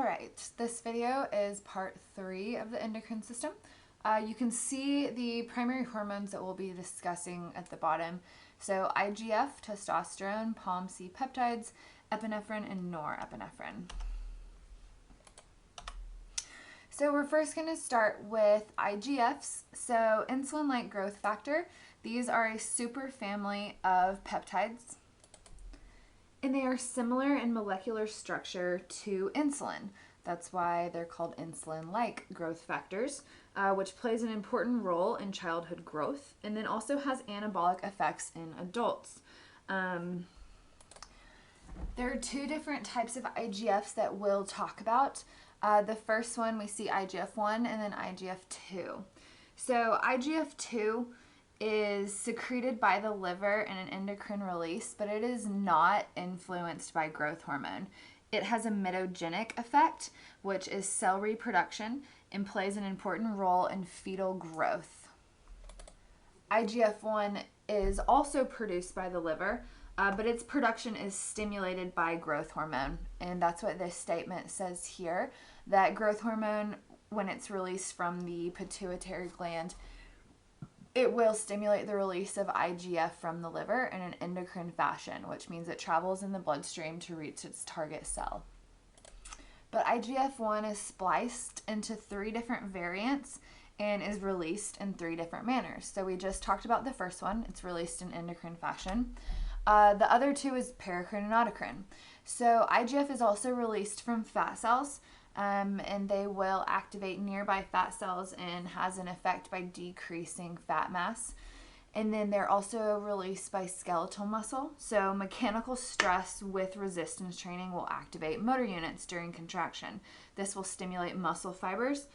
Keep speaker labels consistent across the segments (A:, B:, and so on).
A: Alright, this video is part 3 of the endocrine system. You can see the primary hormones that we'll be discussing at the bottom. So IGF, testosterone, POMC peptides, epinephrine, and norepinephrine. So we're first going to start with IGFs, so insulin-like growth factor. These are a superfamily of peptides, and they are similar in molecular structure to insulin. That's why they're called insulin-like growth factors, which plays an important role in childhood growth and then also has anabolic effects in adults. There are two different types of IGFs that we'll talk about. The first one, we see IGF-1 and then IGF-2. So IGF-2 is secreted by the liver in an endocrine release, but it is not influenced by growth hormone. It has a mitogenic effect, which is cell reproduction, and plays an important role in fetal growth. IGF-1 is also produced by the liver, but its production is stimulated by growth hormone, and that's what this statement says here, that growth hormone, when it's released from the pituitary gland, it will stimulate the release of IGF from the liver in an endocrine fashion, which means it travels in the bloodstream to reach its target cell. But IGF-1 is spliced into 3 different variants and is released in 3 different manners. So we just talked about the first one. It's released in endocrine fashion. The other 2 is paracrine and autocrine. So IGF is also released from fat cells, and they will activate nearby fat cells and has an effect by decreasing fat mass. And then they're also released by skeletal muscle. So mechanical stress with resistance training will activate motor units during contraction. This will stimulate muscle fibers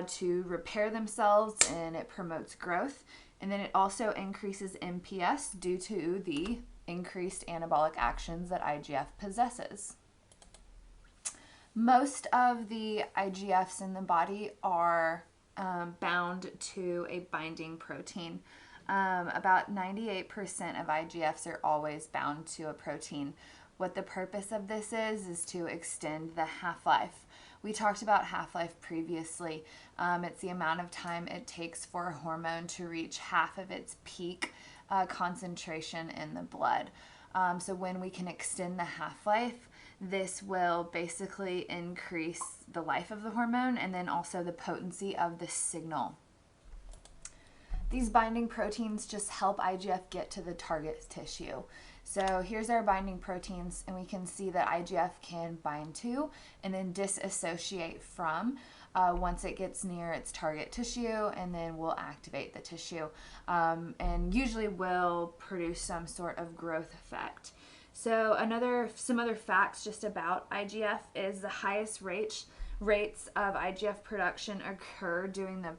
A: to repair themselves, and it promotes growth. And then it also increases MPS due to the increased anabolic actions that IGF possesses. Most of the IGFs in the body are bound to a binding protein. About 98% of IGFs are always bound to a protein. What the purpose of this is to extend the half-life. We talked about half-life previously. It's the amount of time it takes for a hormone to reach half of its peak concentration in the blood. So when we can extend the half-life, this will basically increase the life of the hormone and then also the potency of the signal. These binding proteins just help IGF get to the target tissue. So here's our binding proteins, and we can see that IGF can bind to and then disassociate from once it gets near its target tissue, and then will activate the tissue and usually will produce some sort of growth effect. So some other facts just about IGF is the highest rates of IGF production occur during the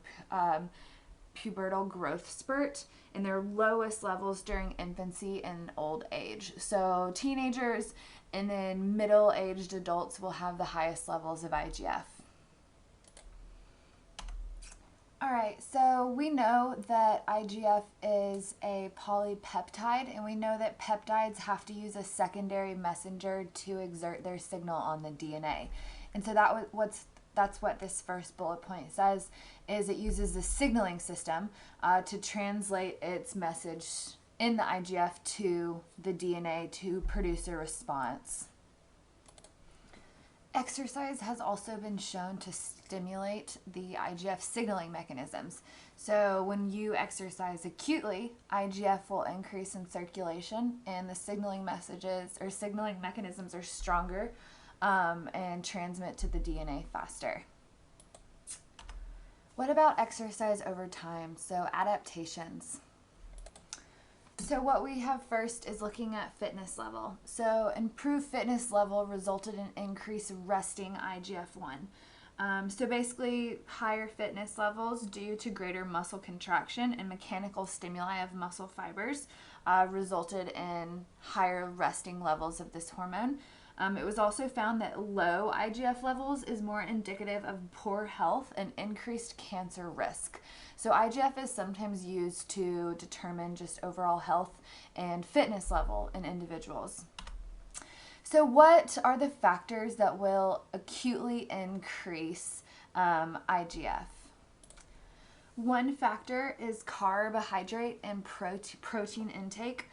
A: pubertal growth spurt, and their lowest levels during infancy and old age. So teenagers and then middle-aged adults will have the highest levels of IGF. Alright, so we know that IGF is a polypeptide, and we know that peptides have to use a secondary messenger to exert their signal on the DNA. And so that's what this first bullet point says, is it uses the signaling system to translate its message in the IGF to the DNA to produce a response. Exercise has also been shown to stimulate the IGF signaling mechanisms. So when you exercise acutely, IGF will increase in circulation, and the signaling messages or signaling mechanisms are stronger and transmit to the DNA faster. What about exercise over time? So adaptations. So what we have first is looking at fitness level. So improved fitness level resulted in increased resting IGF-1. So basically higher fitness levels due to greater muscle contraction and mechanical stimuli of muscle fibers resulted in higher resting levels of this hormone. It was also found that low IGF levels is more indicative of poor health and increased cancer risk. So IGF is sometimes used to determine just overall health and fitness level in individuals. So, what are the factors that will acutely increase IGF? One factor is carbohydrate and protein intake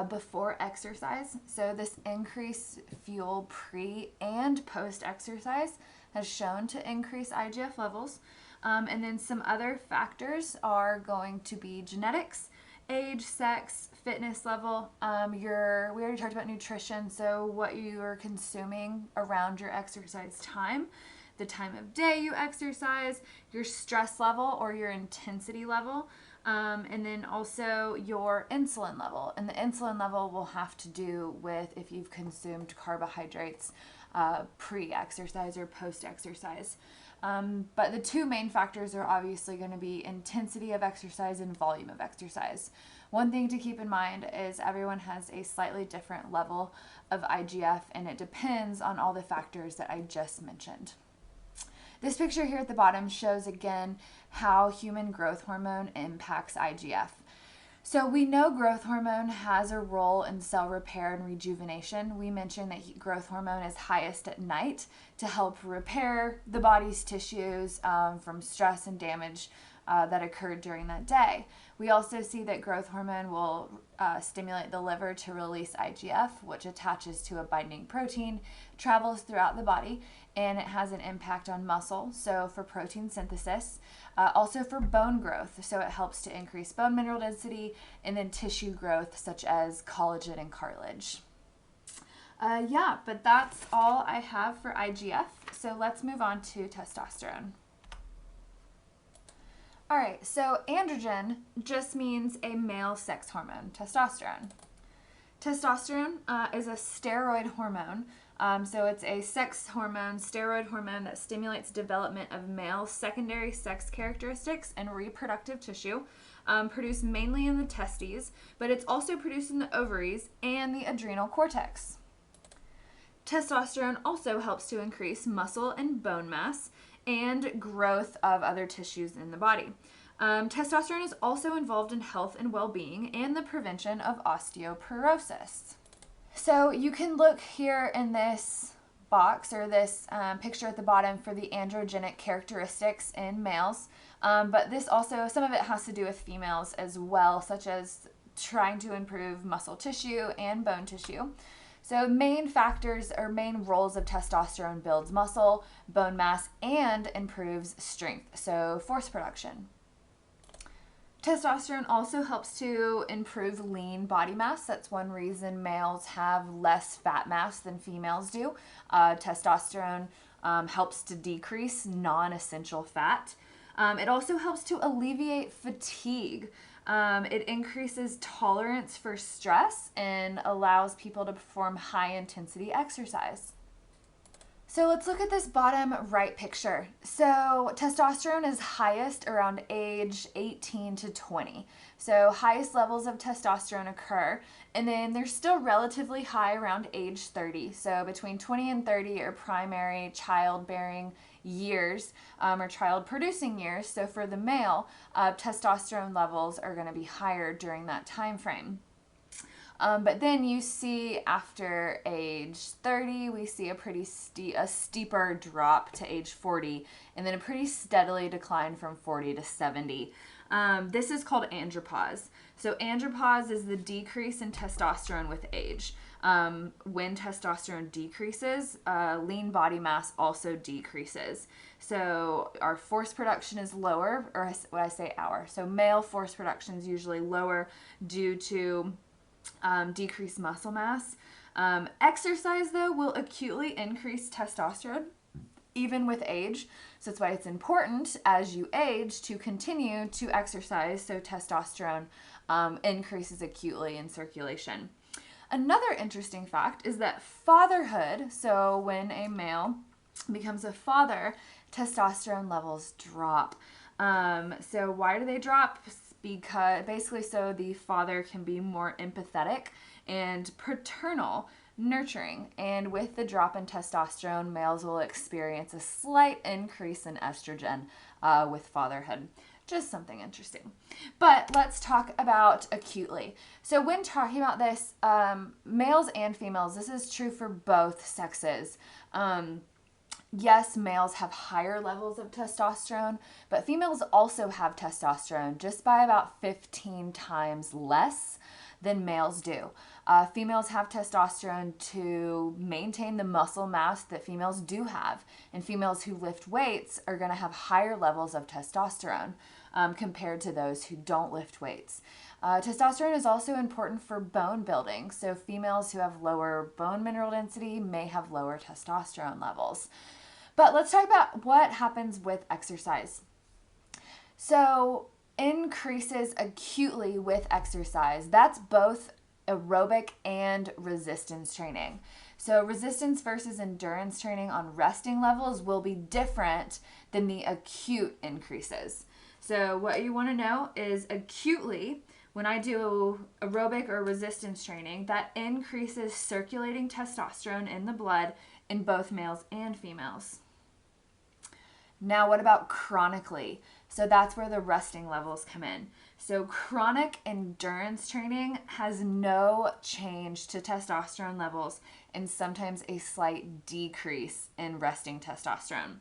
A: before exercise. So, this increased fuel pre and post exercise has shown to increase IGF levels. And then some other factors are going to be genetics, age, sex, fitness level. We already talked about nutrition, so what you are consuming around your exercise time, the time of day you exercise, your stress level or your intensity level, and then also your insulin level. And the insulin level will have to do with if you've consumed carbohydrates pre-exercise or post-exercise. But the two main factors are obviously going to be intensity of exercise and volume of exercise. One thing to keep in mind is everyone has a slightly different level of IGF, and it depends on all the factors that I just mentioned. This picture here at the bottom shows again how human growth hormone impacts IGF. So we know growth hormone has a role in cell repair and rejuvenation. We mentioned that growth hormone is highest at night to help repair the body's tissues from stress and damage that occurred during that day. We also see that growth hormone will stimulate the liver to release IGF, which attaches to a binding protein, travels throughout the body, and it has an impact on muscle, so for protein synthesis, also for bone growth, so it helps to increase bone mineral density, and then tissue growth such as collagen and cartilage. Yeah, but that's all I have for IGF, so let's move on to testosterone. All right, so androgen just means a male sex hormone, testosterone. Testosterone is a steroid hormone. So it's a sex hormone, steroid hormone that stimulates development of male secondary sex characteristics and reproductive tissue, produced mainly in the testes, but it's also produced in the ovaries and the adrenal cortex. Testosterone also helps to increase muscle and bone mass and growth of other tissues in the body. Testosterone is also involved in health and well-being and the prevention of osteoporosis. So you can look here in this box or this picture at the bottom for the androgenic characteristics in males, but this also, some of it has to do with females as well, such as trying to improve muscle tissue and bone tissue. So main factors or main roles of testosterone builds muscle, bone mass, and improves strength, so force production. Testosterone also helps to improve lean body mass. That's one reason males have less fat mass than females do. Testosterone helps to decrease non-essential fat. It also helps to alleviate fatigue. It increases tolerance for stress and allows people to perform high intensity exercise. So let's look at this bottom right picture. So testosterone is highest around age 18 to 20. So highest levels of testosterone occur, and then they're still relatively high around age 30. So between 20 and 30 are primary childbearing years or child producing years. So for the male, testosterone levels are going to be higher during that time frame. But then you see after age 30, we see a pretty steeper drop to age 40, and then a pretty steadily decline from 40 to 70. This is called andropause. So andropause is the decrease in testosterone with age. When testosterone decreases, lean body mass also decreases. So our force production is lower, or what I say our. So male force production is usually lower due to decreased muscle mass. Exercise, though, will acutely increase testosterone, even with age. So that's why it's important as you age to continue to exercise, so testosterone increases acutely in circulation. Another interesting fact is that fatherhood, so when a male becomes a father, testosterone levels drop. So why do they drop? Because basically so the father can be more empathetic and paternal, nurturing, and with the drop in testosterone, males will experience a slight increase in estrogen with fatherhood. Just something interesting. But let's talk about acutely. So when talking about this, males and females, this is true for both sexes. Yes, males have higher levels of testosterone, but females also have testosterone just by about 15 times less than males do. Females have testosterone to maintain the muscle mass that females do have, and females who lift weights are going to have higher levels of testosterone compared to those who don't lift weights. Testosterone is also important for bone building, so females who have lower bone mineral density may have lower testosterone levels. But let's talk about what happens with exercise. So increases acutely with exercise. That's both aerobic and resistance training. So resistance versus endurance training on resting levels will be different than the acute increases. So what you want to know is acutely, when I do aerobic or resistance training, that increases circulating testosterone in the blood in both males and females. Now, what about chronically? So that's where the resting levels come in. So chronic endurance training has no change to testosterone levels and sometimes a slight decrease in resting testosterone.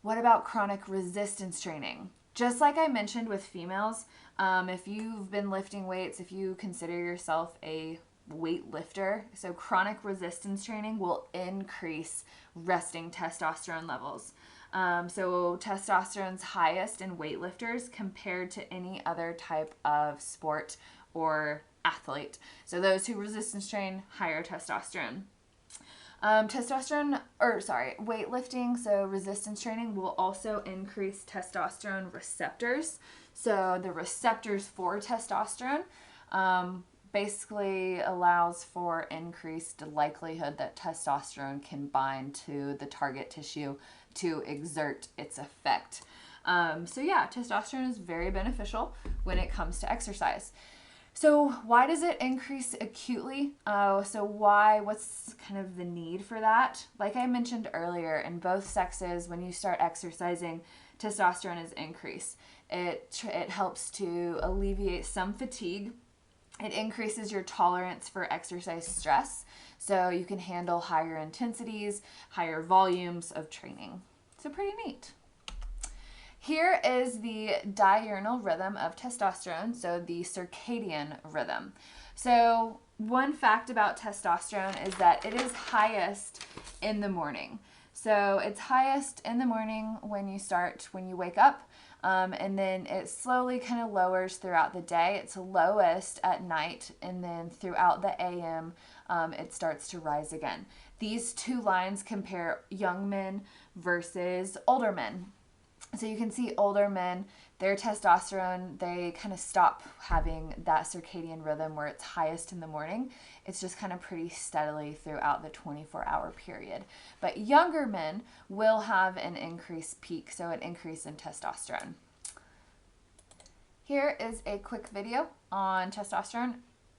A: What about chronic resistance training? Just like I mentioned with females, if you've been lifting weights, if you consider yourself a weight lifter, so chronic resistance training will increase resting testosterone levels. So testosterone's highest in weightlifters compared to any other type of sport or athlete. So those who resistance train, higher testosterone. Weightlifting, so resistance training will also increase testosterone receptors. So the receptors for testosterone basically allows for increased likelihood that testosterone can bind to the target tissue to exert its effect. So yeah, testosterone is very beneficial when it comes to exercise. So why does it increase acutely? What's kind of the need for that? Like I mentioned earlier, in both sexes, when you start exercising, testosterone is increased. It helps to alleviate some fatigue. It increases your tolerance for exercise stress, so you can handle higher intensities, higher volumes of training. So pretty neat. Here is the diurnal rhythm of testosterone, so the circadian rhythm. So one fact about testosterone is that it is highest in the morning. So it's highest in the morning when you wake up. And then it slowly kind of lowers throughout the day. It's lowest at night, and then throughout the AM, it starts to rise again. These two lines compare young men versus older men. So you can see older men, their testosterone, they kind of stop having that circadian rhythm where it's highest in the morning. It's just kind of pretty steadily throughout the 24-hour period. But younger men will have an increased peak, so an increase in testosterone. Here is a quick video on testosterone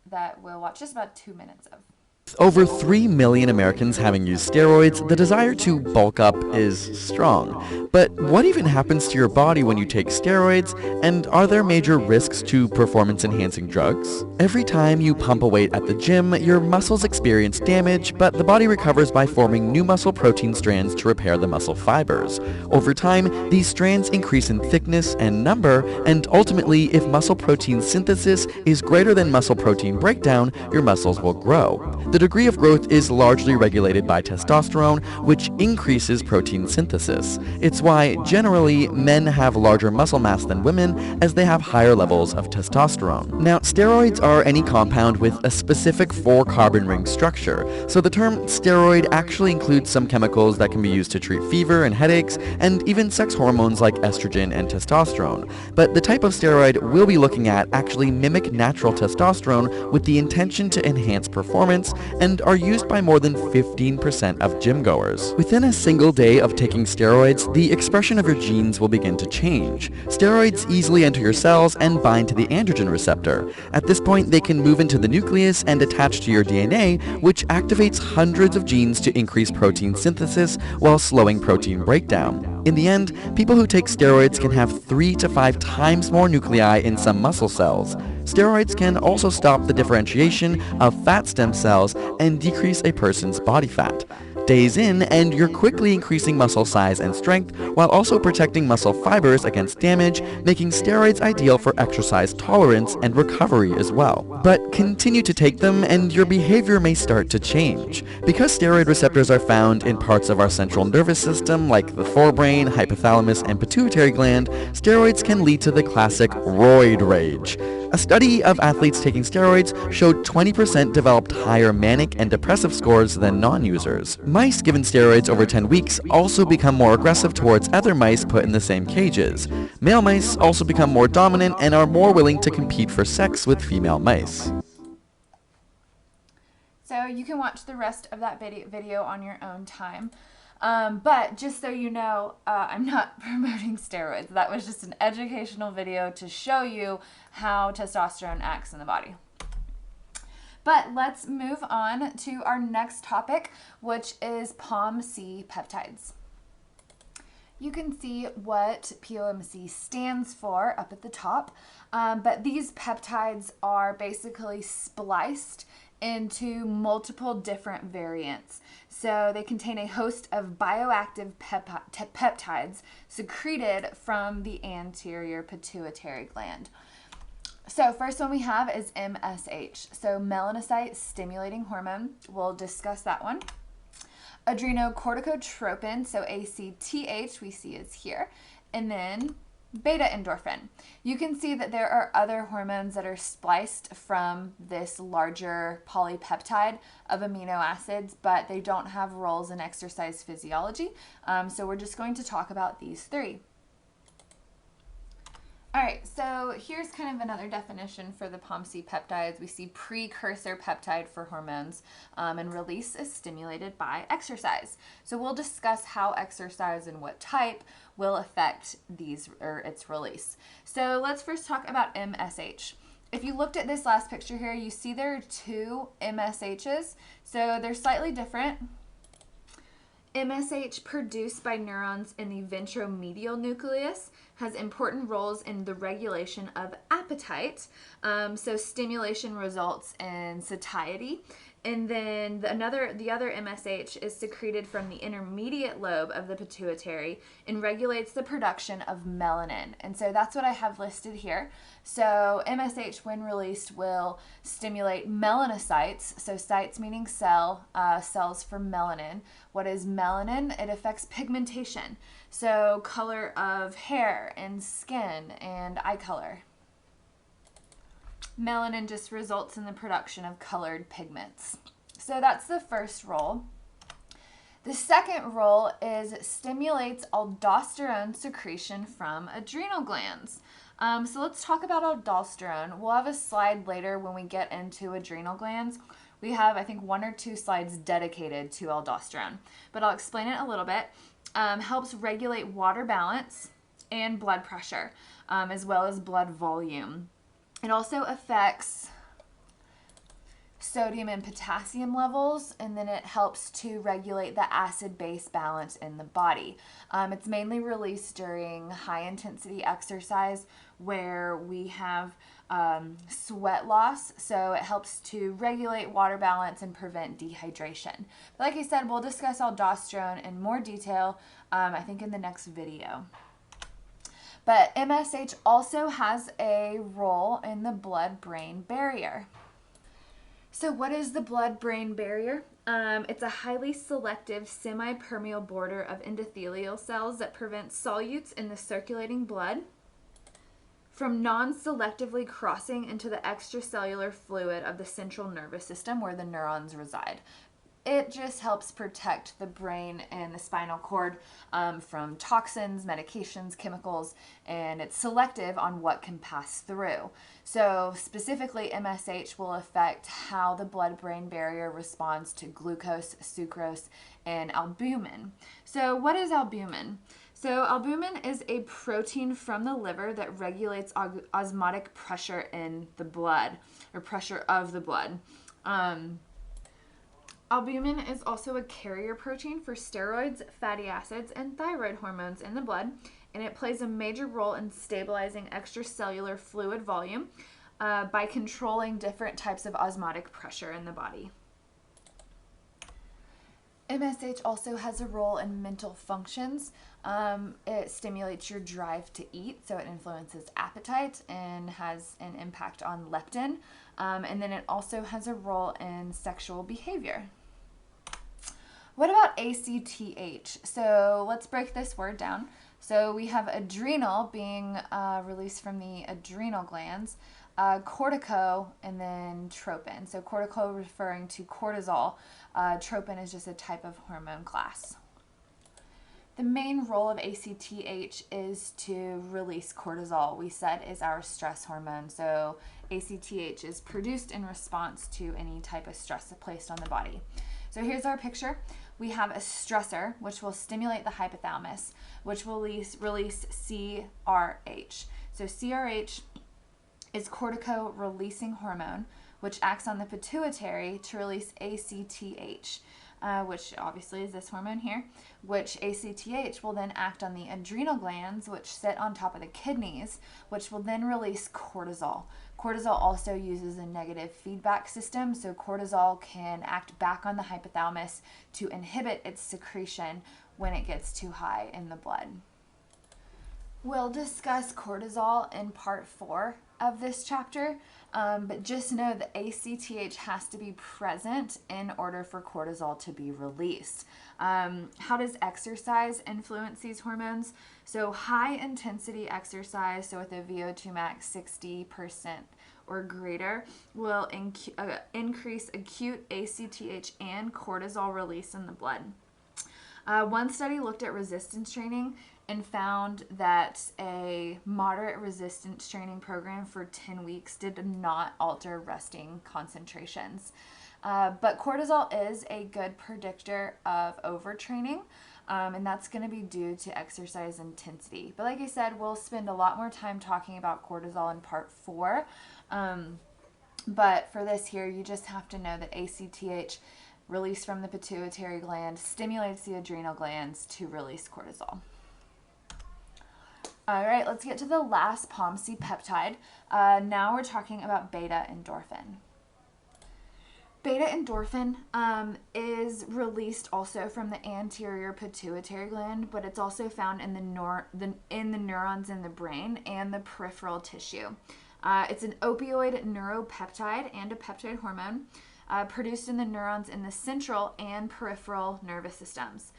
A: that we'll watch just about 2 minutes of.
B: With over 3 million Americans having used steroids, the desire to bulk up is strong. But what even happens to your body when you take steroids, and are there major risks to performance-enhancing drugs? Every time you pump a weight at the gym, your muscles experience damage, but the body recovers by forming new muscle protein strands to repair the muscle fibers. Over time, these strands increase in thickness and number, and ultimately, if muscle protein synthesis is greater than muscle protein breakdown, your muscles will grow. The degree of growth is largely regulated by testosterone, which increases protein synthesis. It's why, generally, men have larger muscle mass than women, as they have higher levels of testosterone. Now, steroids are any compound with a specific 4-carbon ring structure, so the term steroid actually includes some chemicals that can be used to treat fever and headaches, and even sex hormones like estrogen and testosterone. But the type of steroid we'll be looking at actually mimic natural testosterone with the intention to enhance performance, and are used by more than 15% of gym goers. Within a single day of taking steroids, the expression of your genes will begin to change. Steroids easily enter your cells and bind to the androgen receptor. At this point, they can move into the nucleus and attach to your DNA, which activates hundreds of genes to increase protein synthesis while slowing protein breakdown. In the end, people who take steroids can have 3 to 5 times more nuclei in some muscle cells. Steroids can also stop the differentiation of fat stem cells and decrease a person's body fat. Days in, and you're quickly increasing muscle size and strength while also protecting muscle fibers against damage, making steroids ideal for exercise tolerance and recovery as well. But continue to take them and your behavior may start to change. Because steroid receptors are found in parts of our central nervous system like the forebrain, hypothalamus, and pituitary gland, steroids can lead to the classic roid rage. A study of athletes taking steroids showed 20% developed higher manic and depressive scores than non-users. Mice given steroids over 10 weeks also become more aggressive towards other mice put in the same cages. Male mice also become more dominant and are more willing to compete for sex with female mice.
A: So you can watch the rest of that video on your own time. But just so you know, I'm not promoting steroids. That was just an educational video to show you how testosterone acts in the body. But let's move on to our next topic, which is POMC peptides. You can see what POMC stands for up at the top, but these peptides are basically spliced into multiple different variants. So they contain a host of bioactive peptides secreted from the anterior pituitary gland. So first one we have is MSH, so melanocyte stimulating hormone. We'll discuss that one. Adrenocorticotropin, so ACTH, we see is here. And then beta endorphin. You can see that there are other hormones that are spliced from this larger polypeptide of amino acids, but they don't have roles in exercise physiology. So we're just going to talk about these three. All right, so here's kind of another definition for the POMC peptides. We see precursor peptide for hormones, and release is stimulated by exercise. So we'll discuss how exercise and what type will affect these or its release. So let's first talk about MSH. If you looked at this last picture here, you see there are two MSHs, so they're slightly different. MSH produced by neurons in the ventromedial nucleus has important roles in the regulation of appetite. So stimulation results in satiety. And then the other MSH is secreted from the intermediate lobe of the pituitary and regulates the production of melanin. And so that's what I have listed here. So MSH, when released, will stimulate melanocytes. So cytes meaning cell, cells for melanin. What is melanin? It affects pigmentation. So color of hair and skin and eye color. Melanin just results in the production of colored pigments. So that's the first role. The second role is stimulates aldosterone secretion from adrenal glands. So let's talk about aldosterone. We'll have a slide later when we get into adrenal glands. We have, I think, 1 or 2 slides dedicated to aldosterone, but I'll explain it a little bit. Helps regulate water balance and blood pressure, as well as blood volume. It also affects sodium and potassium levels, and then it helps to regulate the acid-base balance in the body. It's mainly released during high-intensity exercise where we have sweat loss, so it helps to regulate water balance and prevent dehydration. But like I said, we'll discuss aldosterone in more detail, I think, in the next video. But MSH also has a role in the blood-brain barrier. So what is the blood-brain barrier? It's a highly selective semi-permeable border of endothelial cells that prevents solutes in the circulating blood from non-selectively crossing into the extracellular fluid of the central nervous system where the neurons reside. It just helps protect the brain and the spinal cord from toxins, medications, chemicals, and it's selective on what can pass through. So specifically, MSH will affect how the blood-brain barrier responds to glucose, sucrose, and albumin. So what is albumin? So albumin is a protein from the liver that regulates osmotic pressure in the blood, or pressure of the blood. Albumin is also a carrier protein for steroids, fatty acids, and thyroid hormones in the blood, and it plays a major role in stabilizing extracellular fluid volume by controlling different types of osmotic pressure in the body. MSH also has a role in mental functions. It stimulates your drive to eat, so it influences appetite and has an impact on leptin. And then it also has a role in sexual behavior. What about ACTH? So let's break this word down. So we have adrenal being released from the adrenal glands, cortico, and then tropin. So cortico referring to cortisol. Tropin is just a type of hormone class. The main role of ACTH is to release cortisol, we said is our stress hormone. So ACTH is produced in response to any type of stress placed on the body. So here's our picture. We have a stressor, which will stimulate the hypothalamus, which will release CRH. So CRH is cortico-releasing hormone, which acts on the pituitary to release ACTH, which obviously is this hormone here, which ACTH will then act on the adrenal glands, which sit on top of the kidneys, which will then release cortisol. Cortisol also uses a negative feedback system, so cortisol can act back on the hypothalamus to inhibit its secretion when it gets too high in the blood. We'll discuss cortisol in part 4 of this chapter, but just know that ACTH has to be present in order for cortisol to be released. How does exercise influence these hormones? So high intensity exercise, so with a VO2 max 60% or greater, will increase acute ACTH and cortisol release in the blood. One study looked at resistance training and found that a moderate resistance training program for 10 weeks did not alter resting concentrations. But cortisol is a good predictor of overtraining, and that's going to be due to exercise intensity. But like I said, we'll spend a lot more time talking about cortisol in part 4. But for this here, you just have to know that ACTH released from the pituitary gland stimulates the adrenal glands to release cortisol. All right, let's get to the last POMC peptide. Now we're talking about beta endorphin. Beta endorphin is released also from the anterior pituitary gland, but it's also found in the neurons in the brain and the peripheral tissue. It's an opioid neuropeptide and a peptide hormone produced in the neurons in the central and peripheral nervous systems.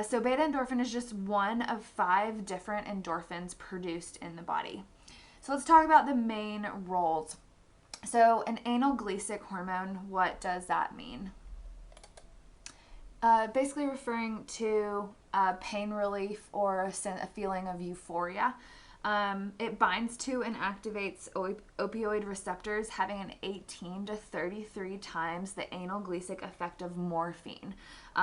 A: So beta endorphin is just one of 5 different endorphins produced in the body. So let's talk about the main roles. So an analgesic hormone, what does that mean? Basically referring to pain relief or a feeling of euphoria. It binds to and activates opioid receptors, having an 18 to 33 times the analgesic effect of morphine.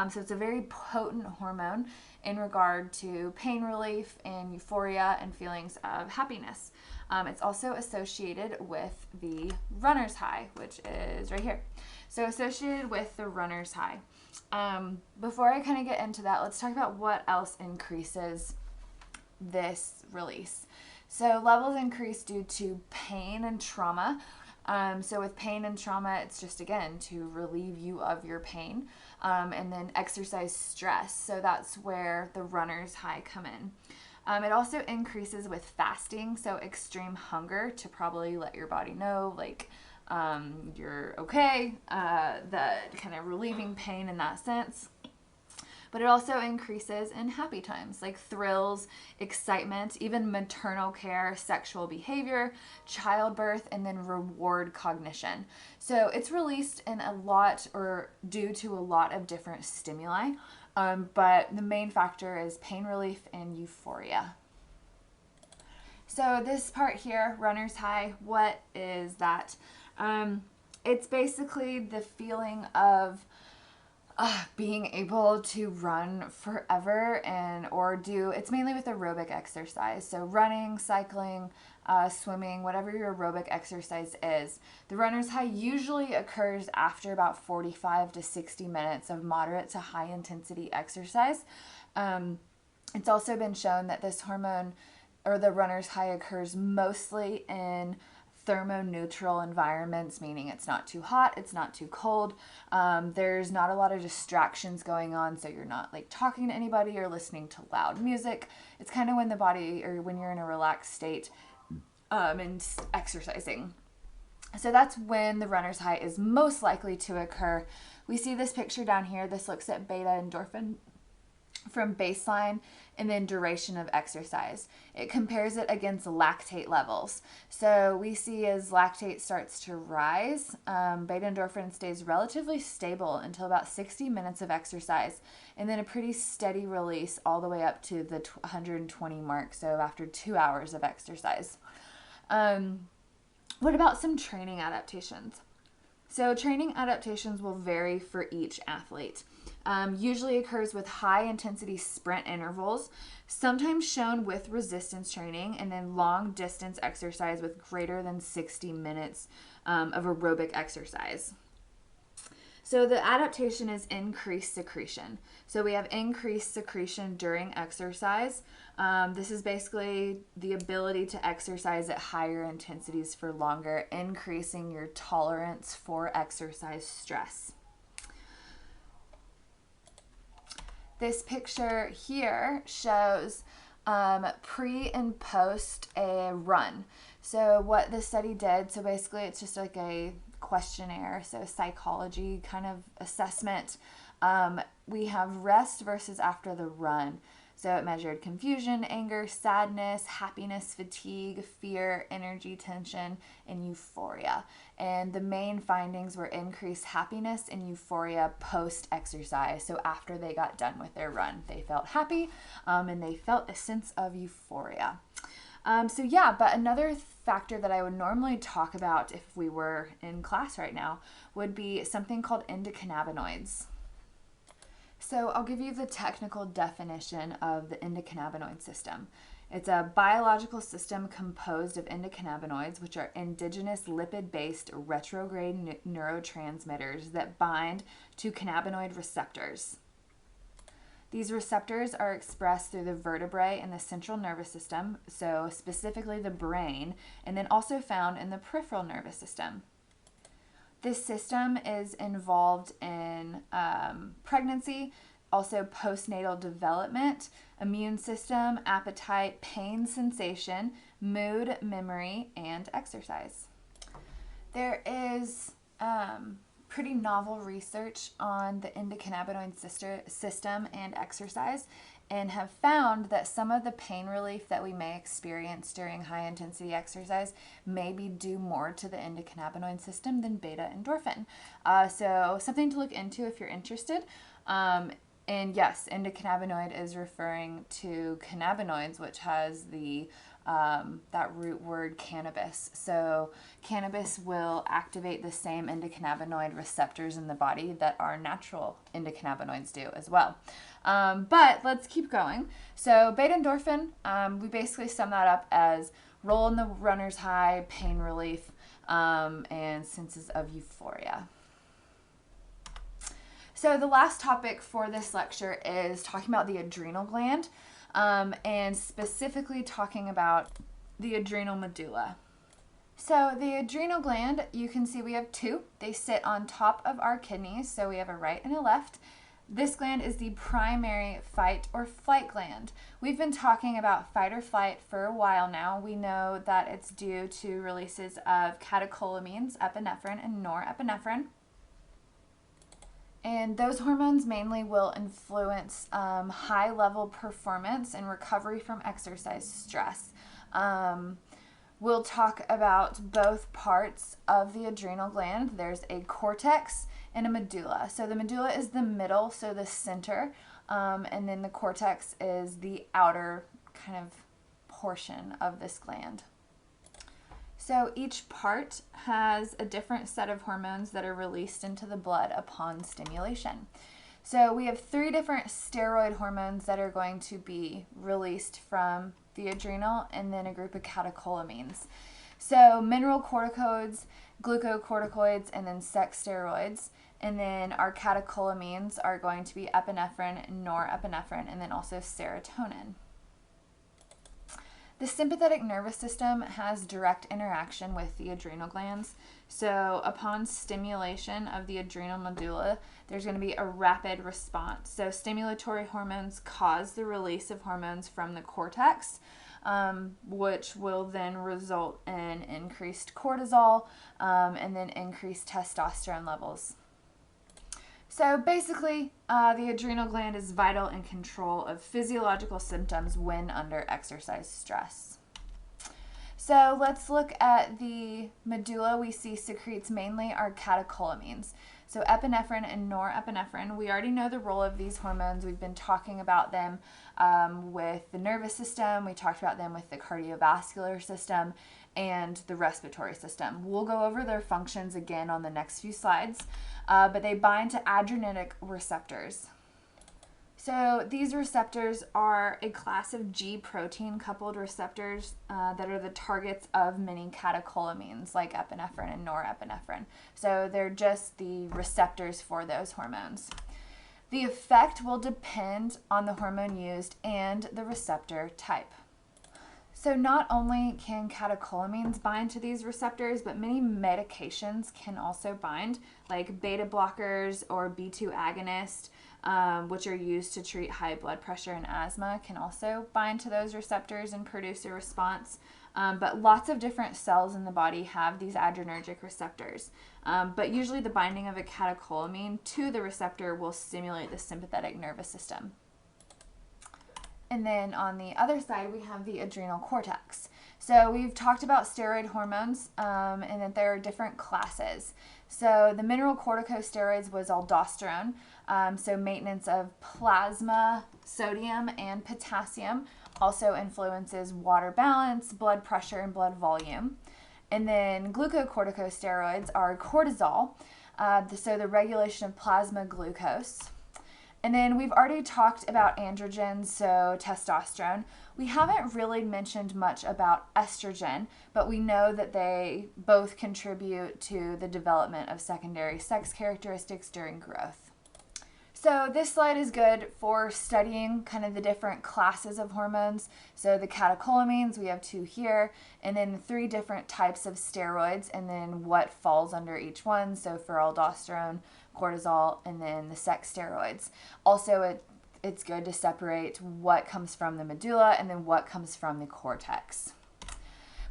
A: So it's a very potent hormone in regard to pain relief and euphoria and feelings of happiness. It's also associated with the runner's high, which is right here. So associated with the runner's high. Before I kind of get into that, let's talk about what else increases this release. So levels increase due to pain and trauma. So with pain and trauma, it's just, again, to relieve you of your pain. And then exercise stress. So that's where the runner's high come in. It also increases with fasting. So extreme hunger to probably let your body know, like, you're okay. The kind of relieving pain in that sense. But it also increases in happy times, like thrills, excitement, even maternal care, sexual behavior, childbirth, and then reward cognition. So it's released in a lot, or due to a lot of different stimuli, but the main factor is pain relief and euphoria. So this part here, runner's high, what is that? It's basically the feeling of Being able to run forever it's mainly with aerobic exercise. So running, cycling, swimming, whatever your aerobic exercise is. The runner's high usually occurs after about 45 to 60 minutes of moderate to high intensity exercise. It's also been shown that this hormone, or the runner's high, occurs mostly in thermoneutral environments, meaning it's not too hot, it's not too cold. There's not a lot of distractions going on, so you're not like talking to anybody or listening to loud music. It's kind of when the body, or when you're in a relaxed state and exercising. So that's when the runner's high is most likely to occur. We see this picture down here. This looks at beta endorphin from baseline and then duration of exercise. It compares it against lactate levels. So we see as lactate starts to rise, beta endorphin stays relatively stable until about 60 minutes of exercise, and then a pretty steady release all the way up to the 120 mark, so after 2 hours of exercise. What about some training adaptations? So training adaptations will vary for each athlete. Usually occurs with high intensity sprint intervals, sometimes shown with resistance training, and then long distance exercise with greater than 60 minutes of aerobic exercise. So the adaptation is increased secretion. So we have increased secretion during exercise. This is basically the ability to exercise at higher intensities for longer, increasing your tolerance for exercise stress. This picture here shows pre and post a run. So what the study did, so basically it's just like a questionnaire, so psychology kind of assessment. We have rest versus after the run. So it measured confusion, anger, sadness, happiness, fatigue, fear, energy, tension, and euphoria. And the main findings were increased happiness and euphoria post-exercise. So after they got done with their run, they felt happy and they felt a sense of euphoria. But another factor that I would normally talk about if we were in class right now would be something called endocannabinoids. So I'll give you the technical definition of the endocannabinoid system. It's a biological system composed of endocannabinoids, which are indigenous lipid-based retrograde neurotransmitters that bind to cannabinoid receptors. These receptors are expressed through the vertebrae in the central nervous system, so specifically the brain, and then also found in the peripheral nervous system. This system is involved in pregnancy, also postnatal development, immune system, appetite, pain sensation, mood, memory, and exercise. There is pretty novel research on the endocannabinoid system and exercise, and have found that some of the pain relief that we may experience during high intensity exercise may be due more to the endocannabinoid system than beta endorphin. So something to look into if you're interested. And yes, endocannabinoid is referring to cannabinoids, which has the that root word cannabis. So cannabis will activate the same endocannabinoid receptors in the body that our natural endocannabinoids do as well. But let's keep going. So beta endorphin, we basically sum that up as roll in the runner's high, pain relief, and senses of euphoria. So the last topic for this lecture is talking about the adrenal gland, and specifically talking about the adrenal medulla. So the adrenal gland, you can see we have two. They sit on top of our kidneys, so we have a right and a left. This gland is the primary fight or flight gland. We've been talking about fight or flight for a while now. We know that it's due to releases of catecholamines, epinephrine, and norepinephrine. And those hormones mainly will influence high-level performance and recovery from exercise stress. We'll talk about both parts of the adrenal gland. There's a cortex and a medulla. So the medulla is the middle, so the center, and then the cortex is the outer kind of portion of this gland. So each part has a different set of hormones that are released into the blood upon stimulation. So we have 3 different steroid hormones that are going to be released from the adrenal, and then a group of catecholamines. So mineral corticoids, glucocorticoids, and then sex steroids. And then our catecholamines are going to be epinephrine, norepinephrine, and then also serotonin. The sympathetic nervous system has direct interaction with the adrenal glands. So upon stimulation of the adrenal medulla, there's going to be a rapid response. So stimulatory hormones cause the release of hormones from the cortex, which will then result in increased cortisol and then increased testosterone levels. So basically, the adrenal gland is vital in control of physiological symptoms when under exercise stress. So let's look at the medulla. We see secretes mainly are catecholamines. So epinephrine and norepinephrine, we already know the role of these hormones. We've been talking about them with the nervous system. We talked about them with the cardiovascular system and the respiratory system. We'll go over their functions again on the next few slides, but they bind to adrenergic receptors. So these receptors are a class of G protein coupled receptors that are the targets of many catecholamines like epinephrine and norepinephrine. So they're just the receptors for those hormones. The effect will depend on the hormone used and the receptor type. So not only can catecholamines bind to these receptors, but many medications can also bind, like beta blockers or B2 agonists, which are used to treat high blood pressure and asthma, can also bind to those receptors and produce a response. But lots of different cells in the body have these adrenergic receptors. But usually the binding of a catecholamine to the receptor will stimulate the sympathetic nervous system. And then on the other side, we have the adrenal cortex. So we've talked about steroid hormones and that there are different classes. So the mineral corticosteroids was aldosterone, so maintenance of plasma, sodium, and potassium. Also influences water balance, blood pressure, and blood volume. And then glucocorticosteroids are cortisol, so the regulation of plasma glucose. And then we've already talked about androgens, so testosterone. We haven't really mentioned much about estrogen, but we know that they both contribute to the development of secondary sex characteristics during growth. So this slide is good for studying kind of the different classes of hormones. So the catecholamines, we have 2 here, and then 3 different types of steroids, and then what falls under each one. So for aldosterone, cortisol, and then the sex steroids. Also, it's good to separate what comes from the medulla and then what comes from the cortex.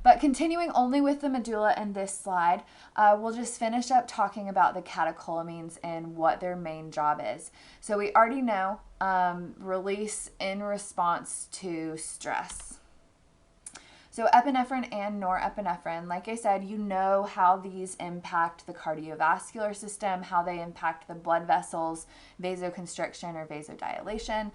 A: But continuing only with the medulla in this slide, we'll just finish up talking about the catecholamines and what their main job is. So we already know release in response to stress. So epinephrine and norepinephrine, like I said, you know how these impact the cardiovascular system, how they impact the blood vessels, vasoconstriction or vasodilation.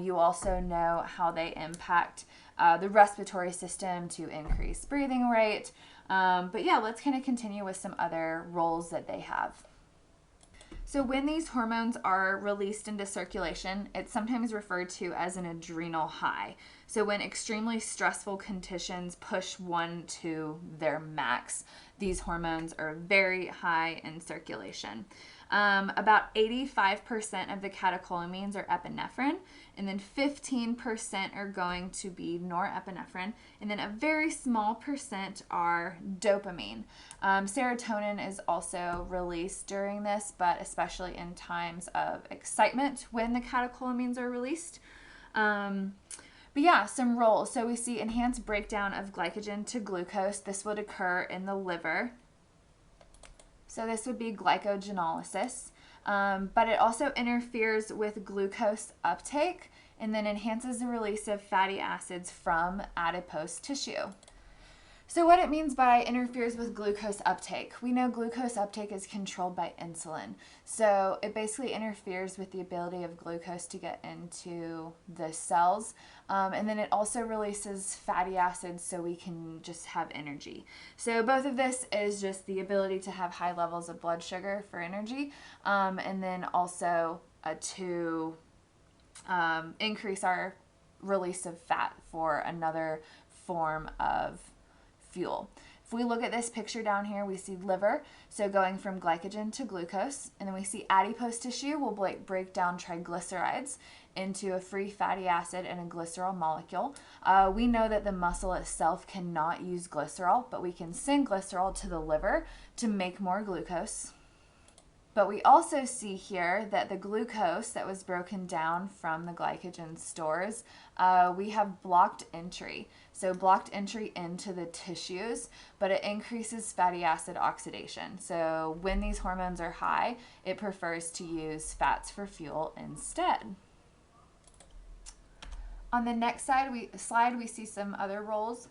A: You also know how they impact the respiratory system to increase breathing rate. But yeah, let's kind of continue with some other roles that they have. So when these hormones are released into circulation, it's sometimes referred to as an adrenal high. So when extremely stressful conditions push one to their max, these hormones are very high in circulation. About 85% of the catecholamines are epinephrine, and then 15% are going to be norepinephrine, and then a very small percent are dopamine. Serotonin is also released during this, but especially in times of excitement when the catecholamines are released. But yeah, some roles. So we see enhanced breakdown of glycogen to glucose. This would occur in the liver. So this would be glycogenolysis. But it also interferes with glucose uptake and then enhances the release of fatty acids from adipose tissue. So what it means by interferes with glucose uptake, we know glucose uptake is controlled by insulin. So it basically interferes with the ability of glucose to get into the cells. And then it also releases fatty acids so we can just have energy. So both of this is just the ability to have high levels of blood sugar for energy. And then also to increase our release of fat for another form of fuel. If we look at this picture down here, we see liver, so going from glycogen to glucose, and then we see adipose tissue will break down triglycerides into a free fatty acid and a glycerol molecule. We know that the muscle itself cannot use glycerol, but we can send glycerol to the liver to make more glucose. But we also see here that the glucose that was broken down from the glycogen stores, we have blocked entry. So blocked entry into the tissues, but it increases fatty acid oxidation. So when these hormones are high, it prefers to use fats for fuel instead. On the next slide, we see some other roles.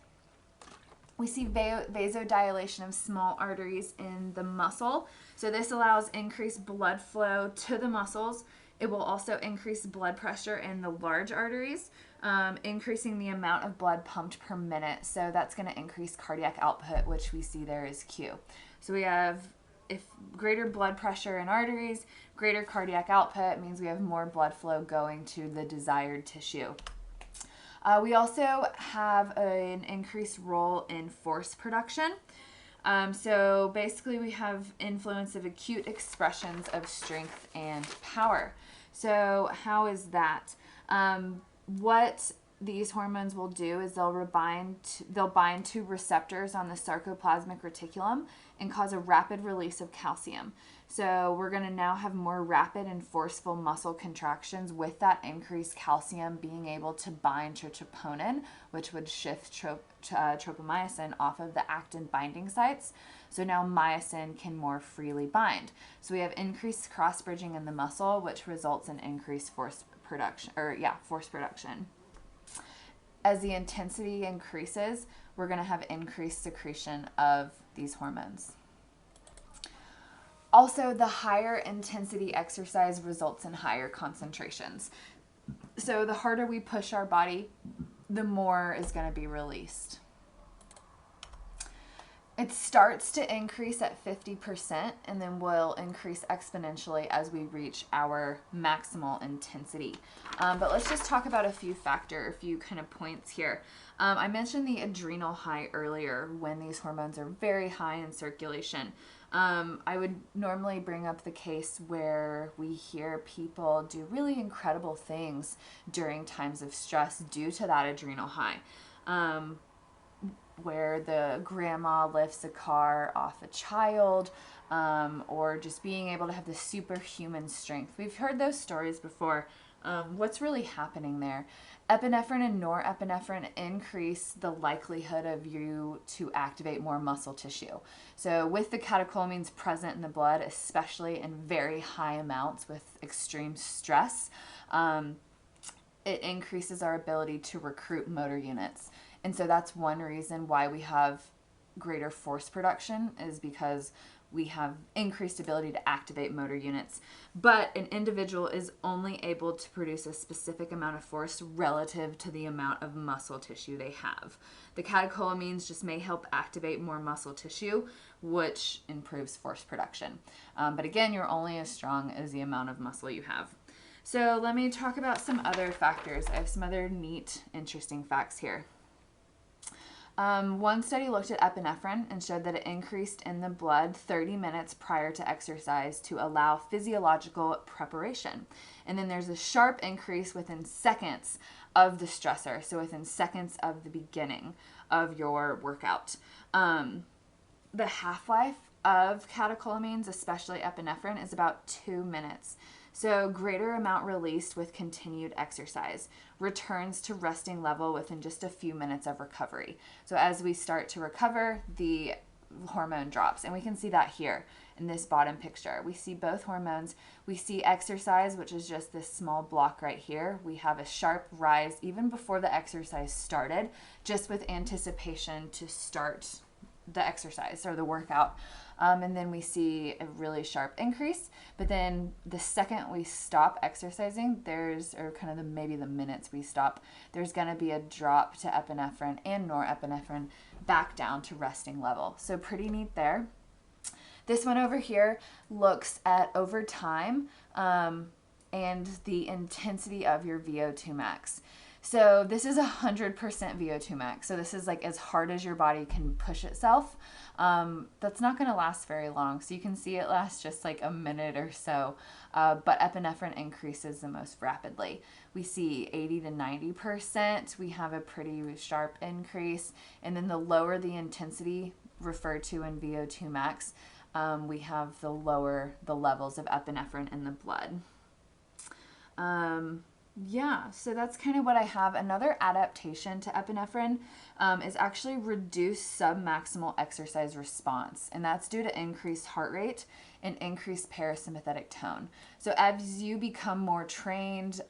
A: We see vasodilation of small arteries in the muscle. So this allows increased blood flow to the muscles. It will also increase blood pressure in the large arteries, increasing the amount of blood pumped per minute. So that's going to increase cardiac output, which we see there is Q. So we have, if greater blood pressure in arteries, greater cardiac output means we have more blood flow going to the desired tissue. We also have an increased role in force production. So basically we have influence of acute expressions of strength and power. So how is that? What these hormones will do is they'll bind to receptors on the sarcoplasmic reticulum and cause a rapid release of calcium. So we're going to now have more rapid and forceful muscle contractions with that increased calcium being able to bind to troponin, which would shift tropomyosin off of the actin binding sites. So now myosin can more freely bind. So we have increased cross-bridging in the muscle, which results in increased force production. As the intensity increases, we're going to have increased secretion of these hormones. Also, the higher intensity exercise results in higher concentrations. So the harder we push our body, the more is going to be released. It starts to increase at 50% and then will increase exponentially as we reach our maximal intensity. But let's just talk about a few kind of points here. I mentioned the adrenal high earlier when these hormones are very high in circulation. I would normally bring up the case where we hear people do really incredible things during times of stress due to that adrenal high. Where the grandma lifts a car off a child, or just being able to have the superhuman strength. We've heard those stories before. What's really happening there? Epinephrine and norepinephrine increase the likelihood of you to activate more muscle tissue. So with the catecholamines present in the blood, especially in very high amounts with extreme stress, it increases our ability to recruit motor units. And so that's one reason why we have greater force production, is because we have increased ability to activate motor units. But an individual is only able to produce a specific amount of force relative to the amount of muscle tissue they have. The catecholamines just may help activate more muscle tissue, which improves force production. But again, you're only as strong as the amount of muscle you have. So let me talk about some other factors. I have some other neat, interesting facts here. One study looked at epinephrine and showed that it increased in the blood 30 minutes prior to exercise to allow physiological preparation. And then there's a sharp increase within seconds of the stressor, so within seconds of the beginning of your workout. The half-life of catecholamines, especially epinephrine, is about 2 minutes. So greater amount released with continued exercise, returns to resting level within just a few minutes of recovery. So as we start to recover, the hormone drops. And we can see that here in this bottom picture. We see both hormones. We see exercise, which is just this small block right here. We have a sharp rise even before the exercise started, just with anticipation to start the exercise or the workout. And then we see a really sharp increase, but then the second we stop exercising, maybe the minutes we stop, there's going to be a drop to epinephrine and norepinephrine back down to resting level. So pretty neat there. This one over here looks at over time, and the intensity of your VO2 max. So this is 100% VO2 max. So this is like as hard as your body can push itself. That's not going to last very long. So you can see it lasts just like a minute or so, but epinephrine increases the most rapidly. We see 80 to 90%. We have a pretty sharp increase. And then the lower the intensity referred to in VO2 max, we have the lower the levels of epinephrine in the blood. Yeah, so that's kind of what I have. Another adaptation to epinephrine is actually reduced submaximal exercise response, and that's due to increased heart rate and increased parasympathetic tone. So as you become more trained,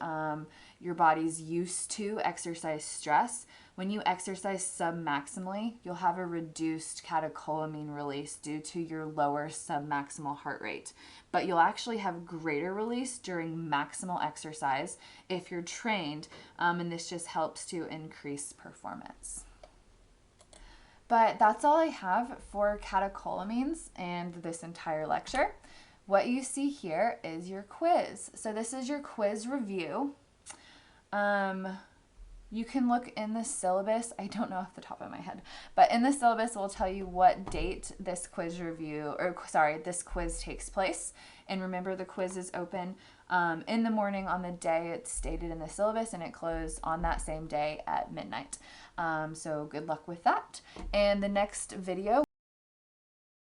A: your body's used to exercise stress. When you exercise submaximally, you'll have a reduced catecholamine release due to your lower submaximal heart rate. But you'll actually have greater release during maximal exercise if you're trained, and this just helps to increase performance. But that's all I have for catecholamines and this entire lecture. What you see here is your quiz. So this is your quiz review. You can look in the syllabus. I don't know off the top of my head, but in the syllabus it will tell you what date this quiz this quiz takes place. And remember, the quiz is open in the morning on the day it's stated in the syllabus, and it closed on that same day at midnight. So good luck with that. And the next video